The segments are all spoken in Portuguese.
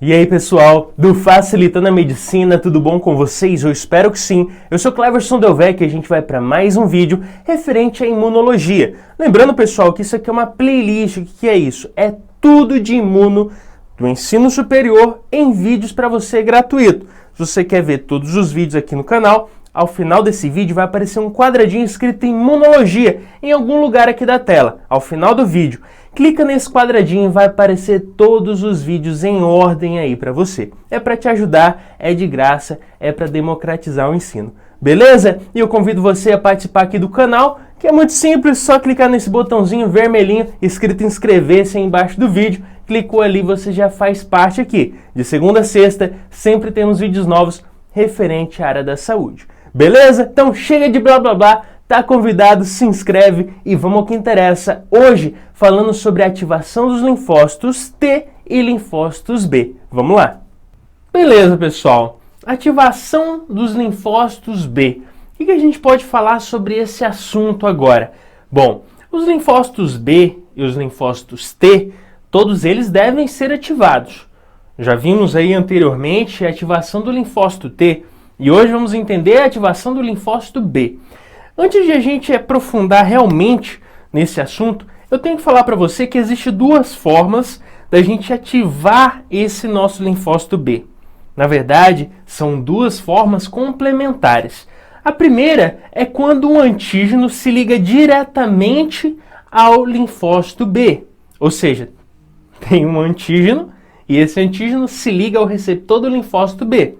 E aí pessoal, do Facilitando a Medicina, tudo bom com vocês? Eu espero que sim. Eu sou Cleverson Delvecq e a gente vai para mais um vídeo referente à imunologia. Lembrando pessoal que isso aqui é uma playlist, o que é isso? É tudo de imuno do ensino superior em vídeos para você gratuito. Se você quer ver todos os vídeos aqui no canal, ao final desse vídeo vai aparecer um quadradinho escrito imunologia em algum lugar aqui da tela, ao final do vídeo. Clica nesse quadradinho e vai aparecer todos os vídeos em ordem aí para você. É para te ajudar, é de graça, é para democratizar o ensino. Beleza? E eu convido você a participar aqui do canal, que é muito simples, só clicar nesse botãozinho vermelhinho escrito inscrever-se aí embaixo do vídeo. Clicou ali, você já faz parte aqui. De segunda a sexta, sempre temos vídeos novos referente à área da saúde. Beleza? Então chega de blá blá blá. Tá convidado, se inscreve e vamos ao que interessa. Hoje, falando sobre a ativação dos linfócitos T e linfócitos B. Vamos lá. Beleza, pessoal. Ativação dos linfócitos B. O que a gente pode falar sobre esse assunto agora? Bom, os linfócitos B e os linfócitos T, todos eles devem ser ativados. Já vimos aí anteriormente a ativação do linfócito T e hoje vamos entender a ativação do linfócito B. Antes de a gente aprofundar realmente nesse assunto, eu tenho que falar para você que existem duas formas da gente ativar esse nosso linfócito B. Na verdade, são duas formas complementares. A primeira é quando o antígeno se liga diretamente ao linfócito B. Ou seja, tem um antígeno e esse antígeno se liga ao receptor do linfócito B.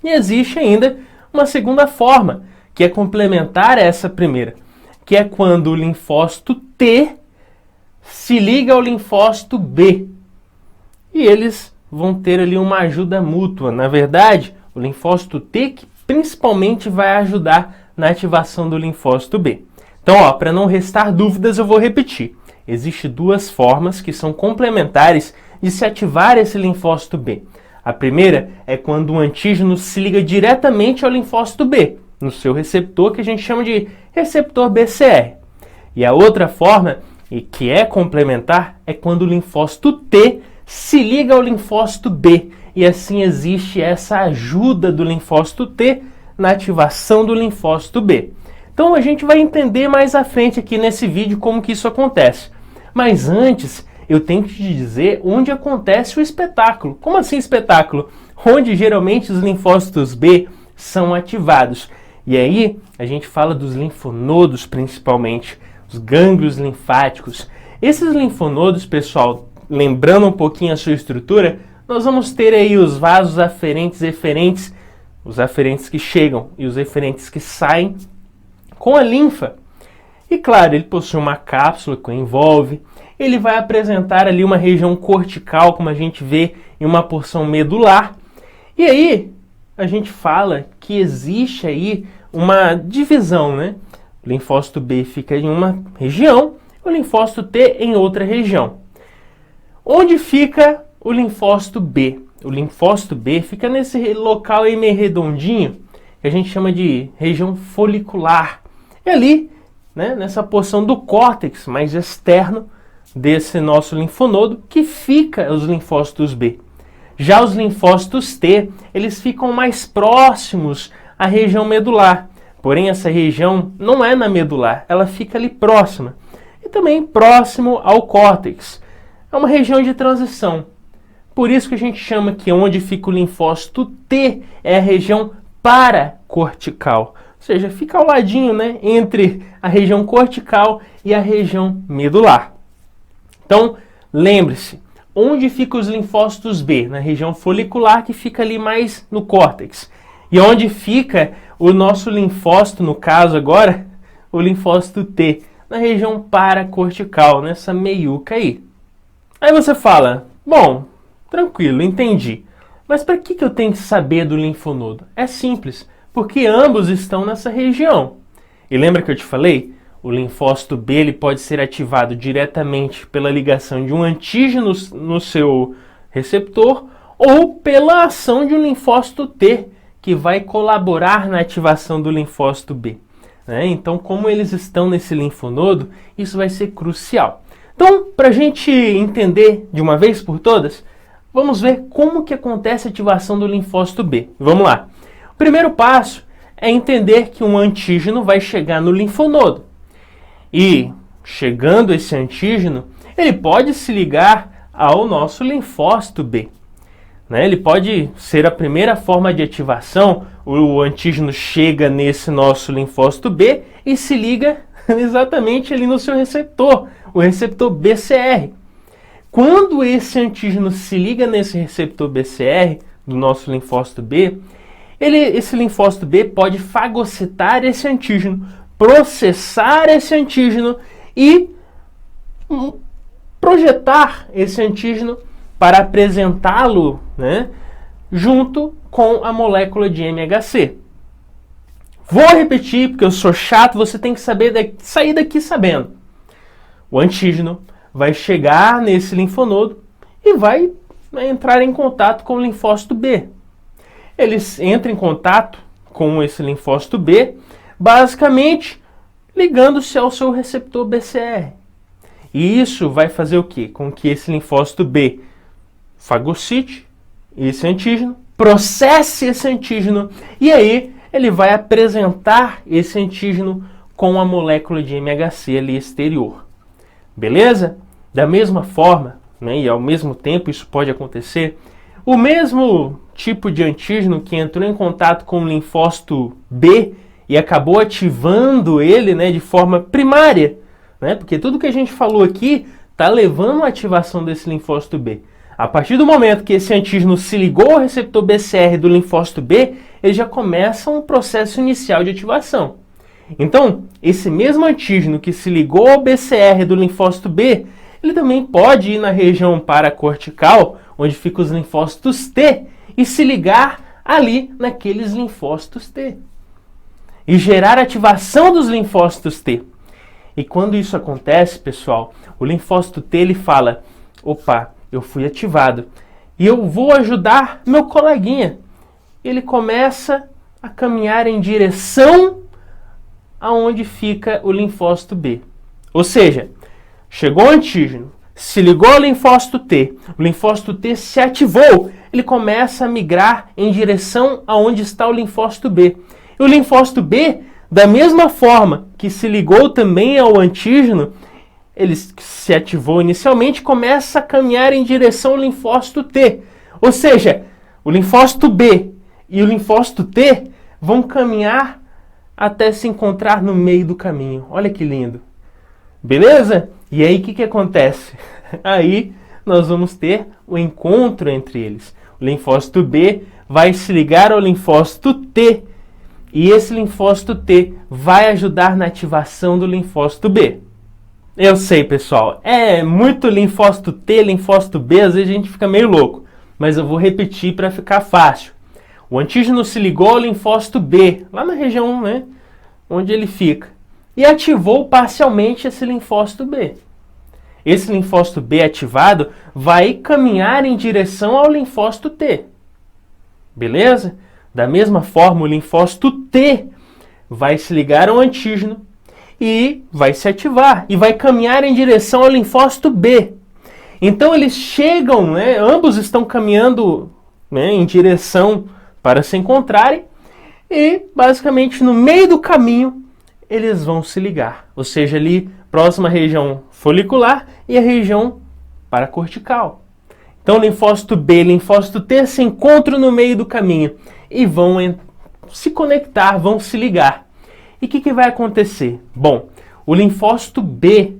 E existe ainda uma segunda forma, que é complementar a essa primeira, que é quando o linfócito T se liga ao linfócito B. E eles vão ter ali uma ajuda mútua. Na verdade, o linfócito T que principalmente vai ajudar na ativação do linfócito B. Então, para não restar dúvidas, eu vou repetir. Existem duas formas que são complementares de se ativar esse linfócito B. A primeira é quando o antígeno se liga diretamente ao linfócito B, no seu receptor, que a gente chama de receptor BCR. E a outra forma, e que é complementar, é quando o linfócito T se liga ao linfócito B, e assim existe essa ajuda do linfócito T na ativação do linfócito B. Então a gente vai entender mais à frente aqui nesse vídeo como que isso acontece. Mas antes, eu tenho que te dizer onde acontece o espetáculo. Como assim espetáculo? Onde geralmente os linfócitos B são ativados. E aí, a gente fala dos linfonodos principalmente, os gânglios linfáticos. Esses linfonodos, pessoal, lembrando um pouquinho a sua estrutura, nós vamos ter aí os vasos aferentes e eferentes, os aferentes que chegam e os eferentes que saem com a linfa. E claro, ele possui uma cápsula que o envolve, ele vai apresentar ali uma região cortical, como a gente vê em uma porção medular. E aí, a gente fala que existe aí uma divisão, né? O linfócito B fica em uma região, o linfócito T em outra região. Onde fica o linfócito B? O linfócito B fica nesse local aí meio redondinho, que a gente chama de região folicular. E ali, né, nessa porção do córtex mais externo desse nosso linfonodo, que fica os linfócitos B. Já os linfócitos T, eles ficam mais próximos à região medular. Porém, essa região não é na medular, ela fica ali próxima. E também próximo ao córtex. É uma região de transição. Por isso que a gente chama que onde fica o linfócito T é a região paracortical. Ou seja, fica ao ladinho, né, entre a região cortical e a região medular. Então, lembre-se, onde ficam os linfócitos B? Na região folicular, que fica ali mais no córtex. E onde fica o nosso linfócito, no caso agora, o linfócito T? Na região paracortical, nessa meiuca aí. Aí você fala, bom, tranquilo, entendi. Mas para que eu tenho que saber do linfonodo? É simples, porque ambos estão nessa região. E lembra que eu te falei? O linfócito B ele pode ser ativado diretamente pela ligação de um antígeno no seu receptor ou pela ação de um linfócito T, que vai colaborar na ativação do linfócito B. Então, como eles estão nesse linfonodo, isso vai ser crucial. Então, para a gente entender de uma vez por todas, vamos ver como que acontece a ativação do linfócito B. Vamos lá. O primeiro passo é entender que um antígeno vai chegar no linfonodo. E, chegando esse antígeno, ele pode se ligar ao nosso linfócito B. Ele pode ser a primeira forma de ativação. O antígeno chega nesse nosso linfócito B e se liga exatamente ali no seu receptor, o receptor BCR. Quando esse antígeno se liga nesse receptor BCR do nosso linfócito B, esse linfócito B pode fagocitar esse antígeno, processar esse antígeno e projetar esse antígeno para apresentá-lo, junto com a molécula de MHC. Vou repetir, porque eu sou chato, você tem que sair daqui sabendo. O antígeno vai chegar nesse linfonodo e vai entrar em contato com o linfócito B. Ele entra em contato com esse linfócito B, basicamente ligando-se ao seu receptor BCR. E isso vai fazer o quê? Com que esse linfócito B fagocite esse antígeno, processe esse antígeno e aí ele vai apresentar esse antígeno com a molécula de MHC ali exterior. Beleza? Da mesma forma, e ao mesmo tempo isso pode acontecer, o mesmo tipo de antígeno que entrou em contato com o linfócito B e acabou ativando ele de forma primária, porque tudo que a gente falou aqui está levando à ativação desse linfócito B. A partir do momento que esse antígeno se ligou ao receptor BCR do linfócito B, ele já começa um processo inicial de ativação. Então, esse mesmo antígeno que se ligou ao BCR do linfócito B, ele também pode ir na região paracortical, onde ficam os linfócitos T, e se ligar ali naqueles linfócitos T. E gerar ativação dos linfócitos T. E quando isso acontece, pessoal, o linfócito T ele fala, opa, eu fui ativado e eu vou ajudar meu coleguinha. Ele começa a caminhar em direção aonde fica o linfócito B. Ou seja, chegou o antígeno, se ligou ao linfócito T, o linfócito T se ativou, ele começa a migrar em direção aonde está o linfócito B. E o linfócito B, da mesma forma que se ligou também ao antígeno, ele se ativou inicialmente, começa a caminhar em direção ao linfócito T. Ou seja, o linfócito B e o linfócito T vão caminhar até se encontrar no meio do caminho. Olha que lindo. Beleza? E aí o que acontece? Aí nós vamos ter o encontro entre eles. O linfócito B vai se ligar ao linfócito T. E esse linfócito T vai ajudar na ativação do linfócito B. Eu sei, pessoal, é muito linfócito T, linfócito B, às vezes a gente fica meio louco. Mas eu vou repetir para ficar fácil. O antígeno se ligou ao linfócito B, lá na região, onde ele fica, e ativou parcialmente esse linfócito B. Esse linfócito B ativado vai caminhar em direção ao linfócito T. Beleza? Da mesma forma, o linfócito T vai se ligar ao antígeno e vai se ativar e vai caminhar em direção ao linfócito B. Então eles chegam, ambos estão caminhando em direção para se encontrarem e basicamente no meio do caminho eles vão se ligar, ou seja, ali próxima à região folicular e a região paracortical. Então linfócito B e linfócito T se encontram no meio do caminho e vão se conectar, vão se ligar. E o que vai acontecer? Bom, o linfócito B,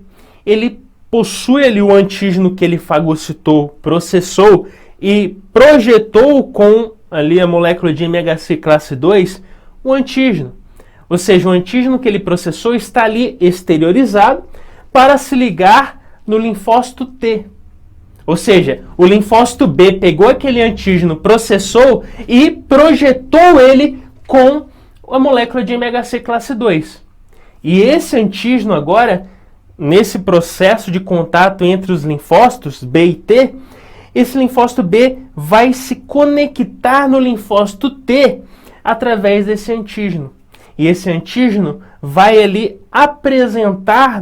ele possui ali o antígeno que ele fagocitou, processou e projetou com ali a molécula de MHC classe 2 o antígeno. Ou seja, o antígeno que ele processou está ali exteriorizado para se ligar no linfócito T. Ou seja, o linfócito B pegou aquele antígeno, processou e projetou ele com a molécula de MHC classe 2. E esse antígeno agora, nesse processo de contato entre os linfócitos B e T, esse linfócito B vai se conectar no linfócito T através desse antígeno. E esse antígeno vai ali apresentar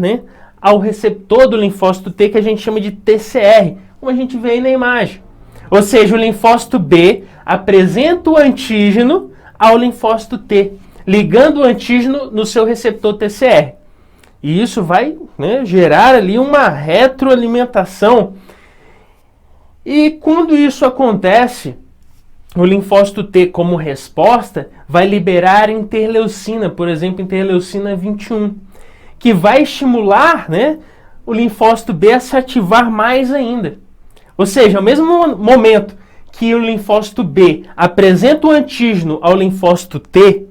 ao receptor do linfócito T, que a gente chama de TCR, como a gente vê aí na imagem. Ou seja, o linfócito B apresenta o antígeno ao linfócito T, ligando o antígeno no seu receptor TCR. E isso vai, né, gerar ali uma retroalimentação. E quando isso acontece, o linfócito T, como resposta, vai liberar interleucina, por exemplo, interleucina 21, que vai estimular, né, o linfócito B a se ativar mais ainda. Ou seja, ao mesmo momento que o linfócito B apresenta o antígeno ao linfócito T,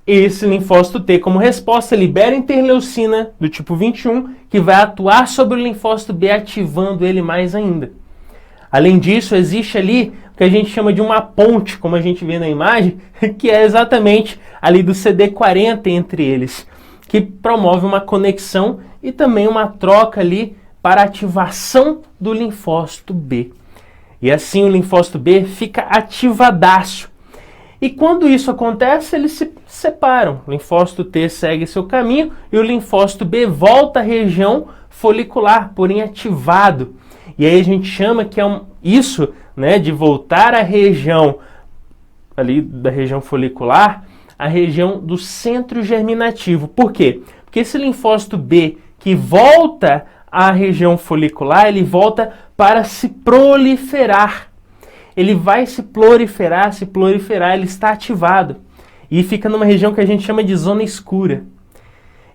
esse linfócito T, como resposta, libera interleucina do tipo 21, que vai atuar sobre o linfócito B, ativando ele mais ainda. Além disso, existe ali o que a gente chama de uma ponte, como a gente vê na imagem, que é exatamente ali do CD40 entre eles, que promove uma conexão e também uma troca ali para ativação do linfócito B. E assim o linfócito B fica ativadaço. E quando isso acontece, eles se separam. O linfócito T segue seu caminho e o linfócito B volta à região folicular, porém ativado. E aí a gente chama que é isso, né, de voltar à região ali da região folicular, a região do centro germinativo. Por quê? Porque esse linfócito B que volta à região folicular, ele volta para se proliferar. Ele vai se proliferar, ele está ativado. E fica numa região que a gente chama de zona escura.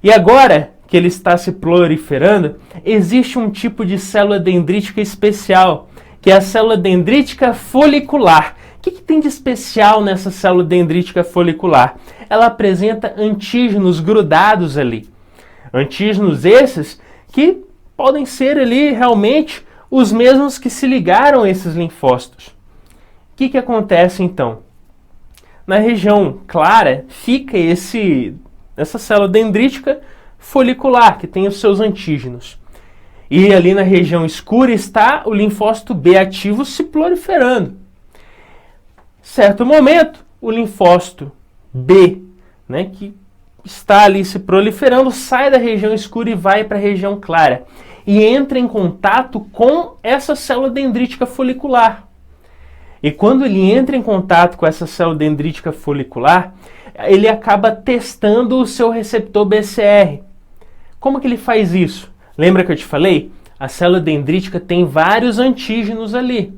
E agora que ele está se proliferando, existe um tipo de célula dendrítica especial, que é a célula dendrítica folicular. O que tem de especial nessa célula dendrítica folicular? Ela apresenta antígenos grudados ali. Antígenos esses que podem ser ali realmente os mesmos que se ligaram a esses linfócitos. O que acontece então? Na região clara fica essa célula dendrítica folicular, que tem os seus antígenos. E ali na região escura está o linfócito B ativo se proliferando. Certo momento, o linfócito B, né, que está ali se proliferando, sai da região escura e vai para a região clara. E entra em contato com essa célula dendrítica folicular. E quando ele entra em contato com essa célula dendrítica folicular, ele acaba testando o seu receptor BCR. Como que ele faz isso? Lembra que eu te falei? A célula dendrítica tem vários antígenos ali,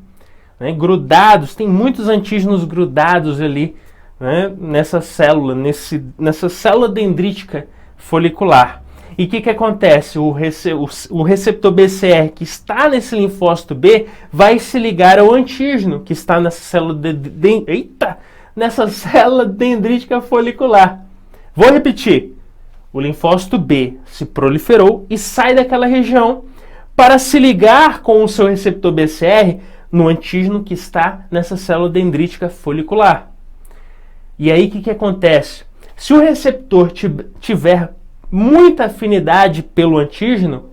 né, grudados, tem muitos antígenos grudados ali, né, nessa célula, nessa célula dendrítica folicular. E o que acontece? O receptor BCR que está nesse linfócito B vai se ligar ao antígeno que está nessa célula dendrítica folicular. Vou repetir. O linfócito B se proliferou e sai daquela região para se ligar com o seu receptor BCR no antígeno que está nessa célula dendrítica folicular. E aí o que acontece? Se o receptor tiver muita afinidade pelo antígeno,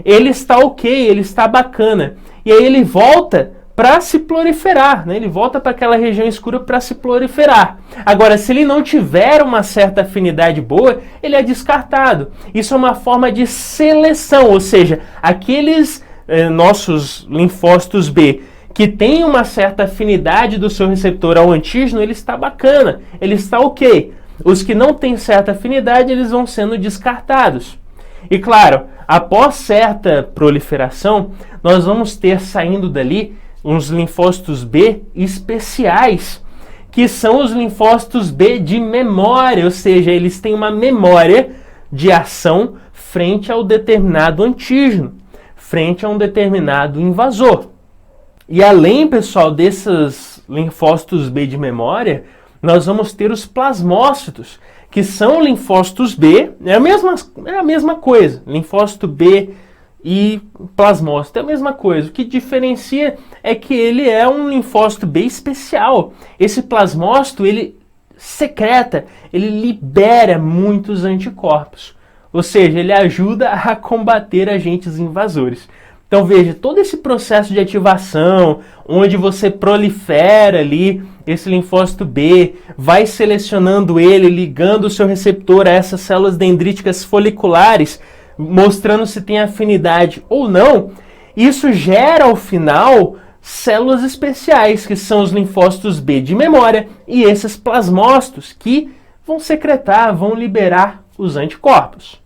ele está ok, ele está bacana. E aí ele volta para se proliferar, né? Ele volta para aquela região escura para se proliferar. Agora, se ele não tiver uma certa afinidade boa, ele é descartado. Isso é uma forma de seleção, ou seja, aqueles nossos linfócitos B que têm uma certa afinidade do seu receptor ao antígeno, ele está bacana, ele está ok. Os que não têm certa afinidade, eles vão sendo descartados. E claro, após certa proliferação, nós vamos ter saindo dali uns linfócitos B especiais, que são os linfócitos B de memória, ou seja, eles têm uma memória de ação frente ao determinado antígeno, frente a um determinado invasor. E além, pessoal, desses linfócitos B de memória, nós vamos ter os plasmócitos, que são linfócitos B, é a mesma coisa, linfócito B e plasmócito é a mesma coisa. O que diferencia é que ele é um linfócito B especial. Esse plasmócito, ele secreta, ele libera muitos anticorpos, ou seja, ele ajuda a combater agentes invasores. Então veja, todo esse processo de ativação, onde você prolifera ali esse linfócito B, vai selecionando ele, ligando o seu receptor a essas células dendríticas foliculares, mostrando se tem afinidade ou não, isso gera ao final células especiais, que são os linfócitos B de memória e esses plasmócitos que vão secretar, vão liberar os anticorpos.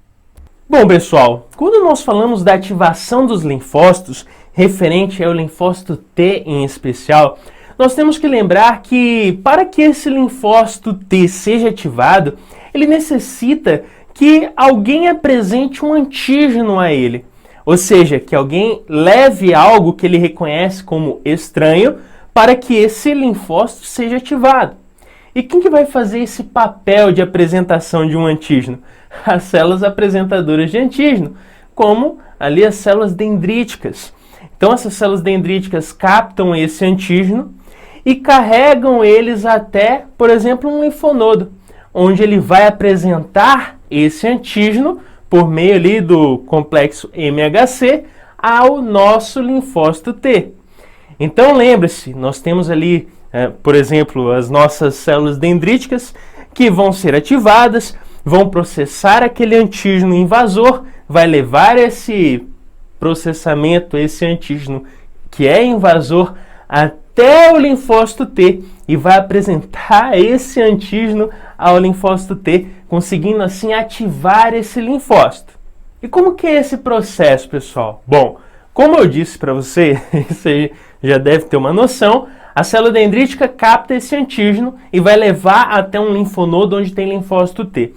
Bom, pessoal, quando nós falamos da ativação dos linfócitos, referente ao linfócito T em especial, nós temos que lembrar que para que esse linfócito T seja ativado, ele necessita que alguém apresente um antígeno a ele. Ou seja, que alguém leve algo que ele reconhece como estranho para que esse linfócito seja ativado. E quem que vai fazer esse papel de apresentação de um antígeno? As células apresentadoras de antígeno, como ali as células dendríticas. Então essas células dendríticas captam esse antígeno e carregam eles até, por exemplo, um linfonodo, onde ele vai apresentar esse antígeno por meio ali do complexo MHC ao nosso linfócito T. Então lembre-se, nós temos ali, por exemplo, as nossas células dendríticas que vão ser ativadas, vão processar aquele antígeno invasor, vai levar esse processamento, esse antígeno que é invasor até o linfócito T e vai apresentar esse antígeno ao linfócito T, conseguindo assim ativar esse linfócito. E como que é esse processo, pessoal? Bom, como eu disse para você, você já deve ter uma noção, a célula dendrítica capta esse antígeno e vai levar até um linfonodo onde tem linfócito T.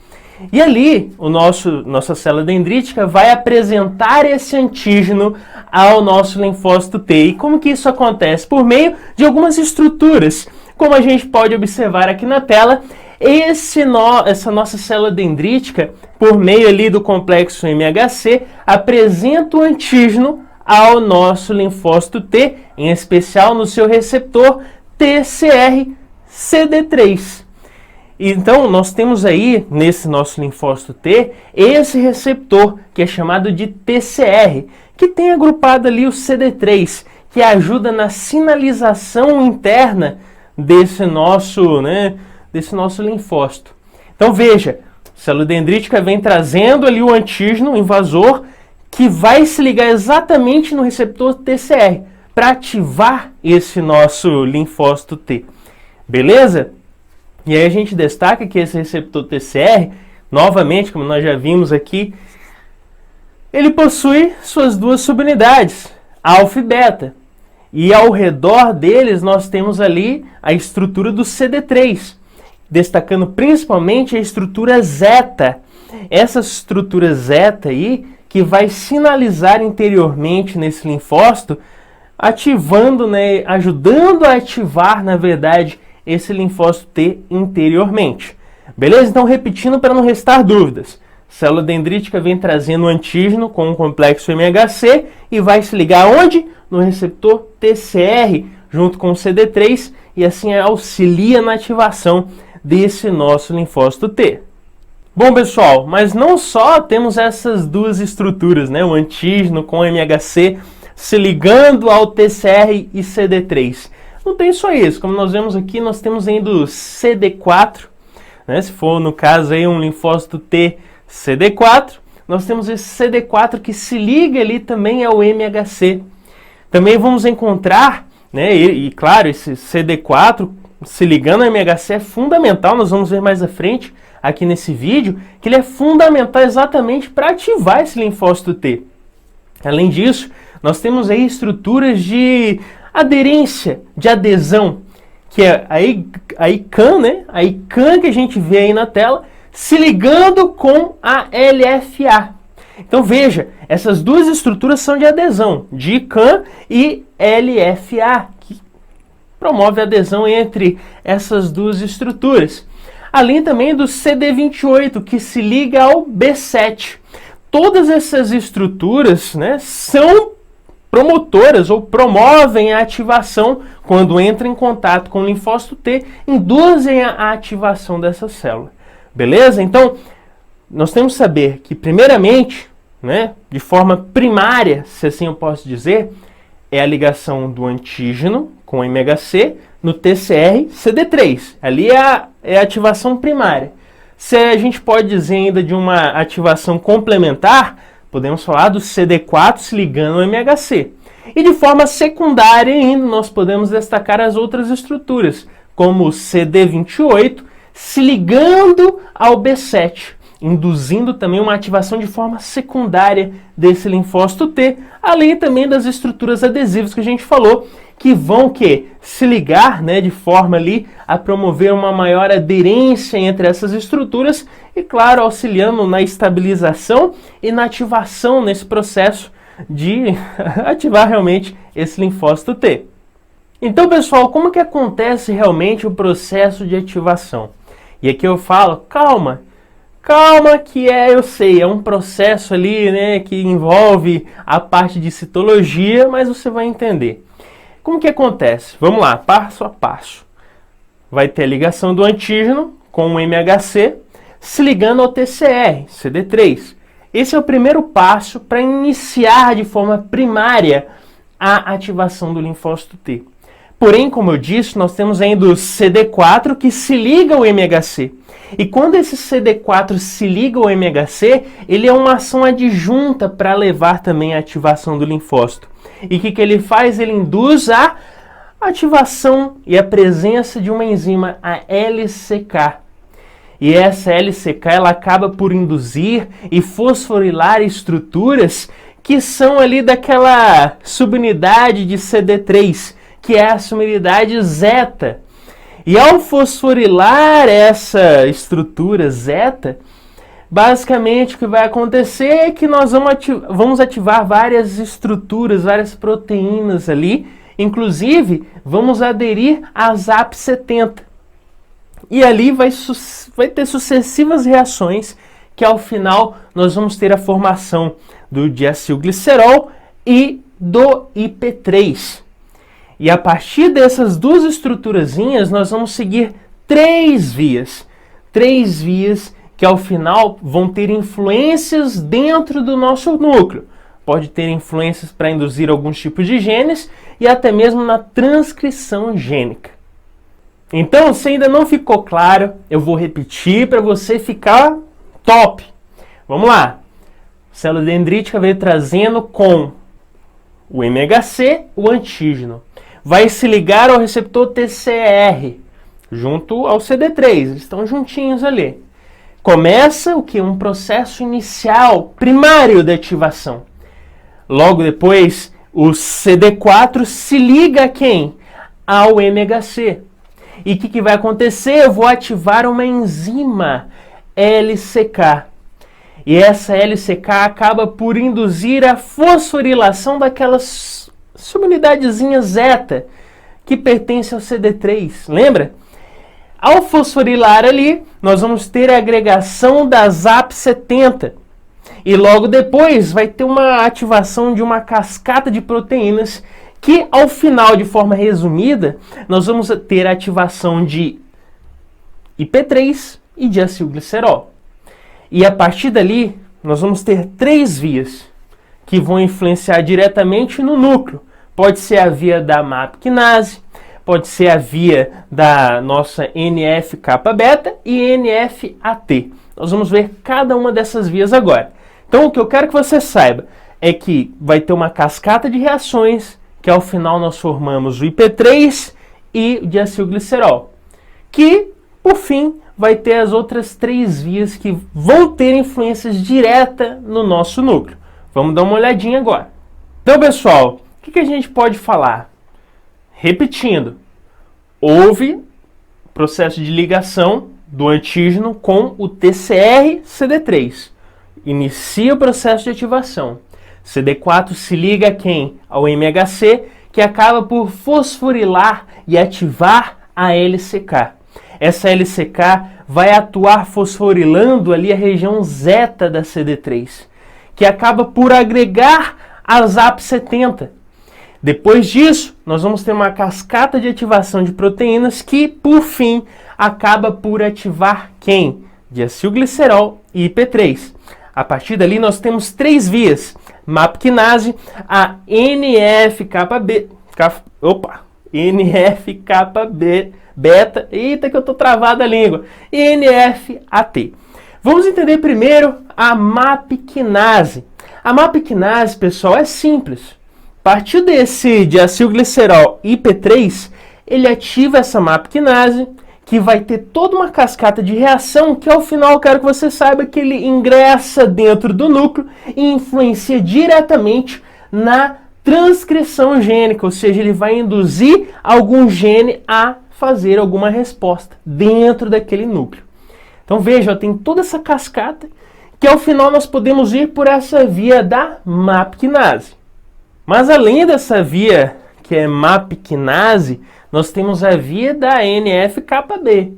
E ali, nossa célula dendrítica vai apresentar esse antígeno ao nosso linfócito T. E como que isso acontece? Por meio de algumas estruturas. Como a gente pode observar aqui na tela, essa nossa célula dendrítica, por meio ali do complexo MHC, apresenta o antígeno ao nosso linfócito T, em especial no seu receptor TCR-CD3. Então, nós temos aí, nesse nosso linfócito T, esse receptor, que é chamado de TCR, que tem agrupado ali o CD3, que ajuda na sinalização interna desse nosso linfócito. Então, veja, a célula dendrítica vem trazendo ali o antígeno invasor, que vai se ligar exatamente no receptor TCR, para ativar esse nosso linfócito T. Beleza? E aí a gente destaca que esse receptor TCR, novamente, como nós já vimos aqui, ele possui suas duas subunidades, alfa e beta. E ao redor deles nós temos ali a estrutura do CD3, destacando principalmente a estrutura zeta. Essa estrutura zeta aí, que vai sinalizar interiormente nesse linfócito, ativando, ajudando a ativar, na verdade, esse linfócito T interiormente. Beleza? Então, repetindo para não restar dúvidas. Célula dendrítica vem trazendo o antígeno com o complexo MHC e vai se ligar onde? No receptor TCR, junto com o CD3, e assim auxilia na ativação desse nosso linfócito T. Bom, pessoal, mas não só temos essas duas estruturas, o antígeno com o MHC se ligando ao TCR e CD3. Não tem só isso, como nós vemos aqui, nós temos ainda o CD4, se for no caso aí um linfócito T CD4, nós temos esse CD4 que se liga ali também ao MHC. Também vamos encontrar, e claro, esse CD4 se ligando ao MHC é fundamental, nós vamos ver mais à frente aqui nesse vídeo, que ele é fundamental exatamente para ativar esse linfócito T. Além disso, nós temos aí estruturas de aderência, de adesão, que é a ICAM, a ICAM que a gente vê aí na tela, se ligando com a LFA. Então veja, essas duas estruturas são de adesão, de ICAM e LFA, que promove a adesão entre essas duas estruturas. Além também do CD28, que se liga ao B7. Todas essas estruturas são promotoras ou promovem a ativação quando entra em contato com o linfócito T, induzem a ativação dessa célula. Beleza? Então, nós temos que saber que, primeiramente, de forma primária, se assim eu posso dizer, é a ligação do antígeno com o MHC no TCR-CD3. Ali é a ativação primária. Se a gente pode dizer ainda de uma ativação complementar, podemos falar do CD4 se ligando ao MHC. E de forma secundária ainda, nós podemos destacar as outras estruturas, como o CD28, se ligando ao B7, induzindo também uma ativação de forma secundária desse linfócito T, além também das estruturas adesivas que a gente falou, que vão se ligar, de forma ali a promover uma maior aderência entre essas estruturas e, claro, auxiliando na estabilização e na ativação nesse processo de ativar realmente esse linfócito T. Então, pessoal, como que acontece realmente o processo de ativação? E aqui eu falo, calma que eu sei, é um processo ali, que envolve a parte de citologia, mas você vai entender. Como que acontece? Vamos lá, passo a passo. Vai ter a ligação do antígeno com o MHC se ligando ao TCR, CD3. Esse é o primeiro passo para iniciar de forma primária a ativação do linfócito T. Porém, como eu disse, nós temos ainda o CD4 que se liga ao MHC. E quando esse CD4 se liga ao MHC, ele é uma ação adjunta para levar também a ativação do linfócito. E o que ele faz? Ele induz a ativação e a presença de uma enzima, a LCK. E essa LCK ela acaba por induzir e fosforilar estruturas que são ali daquela subunidade de CD3, que é a subunidade zeta. E ao fosforilar essa estrutura zeta, basicamente o que vai acontecer é que nós vamos ativar várias estruturas, várias proteínas ali, inclusive vamos aderir à ZAP70. E ali vai ter sucessivas reações que ao final nós vamos ter a formação do diacilglicerol e do IP3. E a partir dessas duas estruturazinhas nós vamos seguir três vias que ao final vão ter influências dentro do nosso núcleo. Pode ter influências para induzir alguns tipos de genes e até mesmo na transcrição gênica. Então, se ainda não ficou claro, eu vou repetir para você ficar top. Vamos lá. A célula dendrítica veio trazendo com o MHC o antígeno. Vai se ligar ao receptor TCR, junto ao CD3, eles estão juntinhos ali. Começa o que? Um processo inicial, primário de ativação. Logo depois, o CD4 se liga a quem? Ao MHC. E o que vai acontecer? Eu vou ativar uma enzima LCK. E essa LCK acaba por induzir a fosforilação daquelas subunidadezinha zeta que pertence ao CD3. Lembra? Ao fosforilar ali, nós vamos ter a agregação da ZAP70. E logo depois vai ter uma ativação de uma cascata de proteínas que, ao final, de forma resumida, nós vamos ter a ativação de IP3 e diacilglicerol. E a partir dali, nós vamos ter três vias que vão influenciar diretamente no núcleo. Pode ser a via da MAP quinase, pode ser a via da nossa NF-kappa-beta e NF-AT. Nós vamos ver cada uma dessas vias agora. Então, o que eu quero que você saiba é que vai ter uma cascata de reações que ao final nós formamos o IP3 e o diacilglicerol, que, por fim, vai ter as outras três vias que vão ter influências direta no nosso núcleo. Vamos dar uma olhadinha agora. Então, pessoal, o que a gente pode falar? Repetindo, houve processo de ligação do antígeno com o TCR-CD3. Inicia o processo de ativação. CD4 se liga a quem? Ao MHC, que acaba por fosforilar e ativar a LCK. Essa LCK vai atuar fosforilando ali a região zeta da CD3, que acaba por agregar a ZAP70. Depois disso, nós vamos ter uma cascata de ativação de proteínas que, por fim, acaba por ativar quem? Diacilglicerol e IP3. A partir dali, nós temos três vias. MAP quinase, a NF-kappa-beta, eita que eu tô travado a língua, e NF-AT. Vamos entender primeiro a MAP quinase. A MAP quinase, pessoal, é simples. partir desse diacilglicerol IP3, ele ativa essa MAP quinase, que vai ter toda uma cascata de reação que ao final eu quero que você saiba que ele ingressa dentro do núcleo e influencia diretamente na transcrição gênica, ou seja, ele vai induzir algum gene a fazer alguma resposta dentro daquele núcleo. Então veja, tem toda essa cascata que ao final nós podemos ir por essa via da MAP quinase. Mas além dessa via que é MAP quinase, nós temos a via da NF-κB.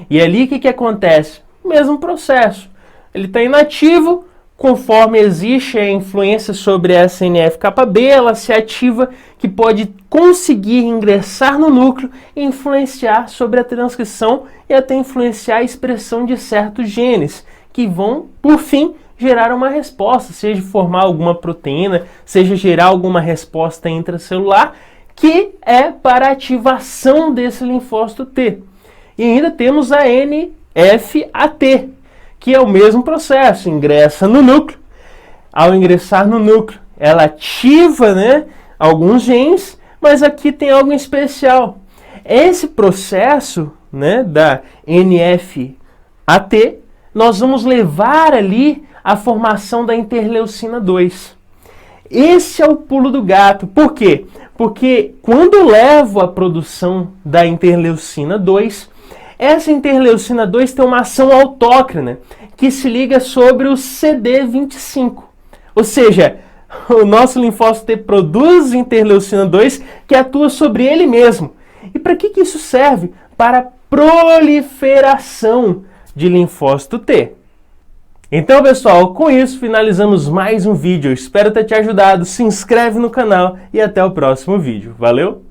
E ali o que acontece? Mesmo processo. Ele está inativo, conforme existe a influência sobre essa NF-κB, ela se ativa, que pode conseguir ingressar no núcleo e influenciar sobre a transcrição e até influenciar a expressão de certos genes, que vão, por fim, gerar uma resposta, seja formar alguma proteína, seja gerar alguma resposta intracelular, que é para a ativação desse linfócito T. E ainda temos a NF-AT, que é o mesmo processo, ingressa no núcleo. Ao ingressar no núcleo, ela ativa, alguns genes, mas aqui tem algo especial. Esse processo, da NF-AT, nós vamos levar ali a formação da interleucina 2. Esse é o pulo do gato. Por quê? Porque quando eu levo a produção da interleucina 2, essa interleucina 2 tem uma ação autócrina que se liga sobre o CD25. Ou seja, o nosso linfócito T produz interleucina 2 que atua sobre ele mesmo. E para que isso serve? Para proliferação de linfócito T. Então, pessoal, com isso finalizamos mais um vídeo. Eu espero ter te ajudado. Se inscreve no canal e até o próximo vídeo. Valeu!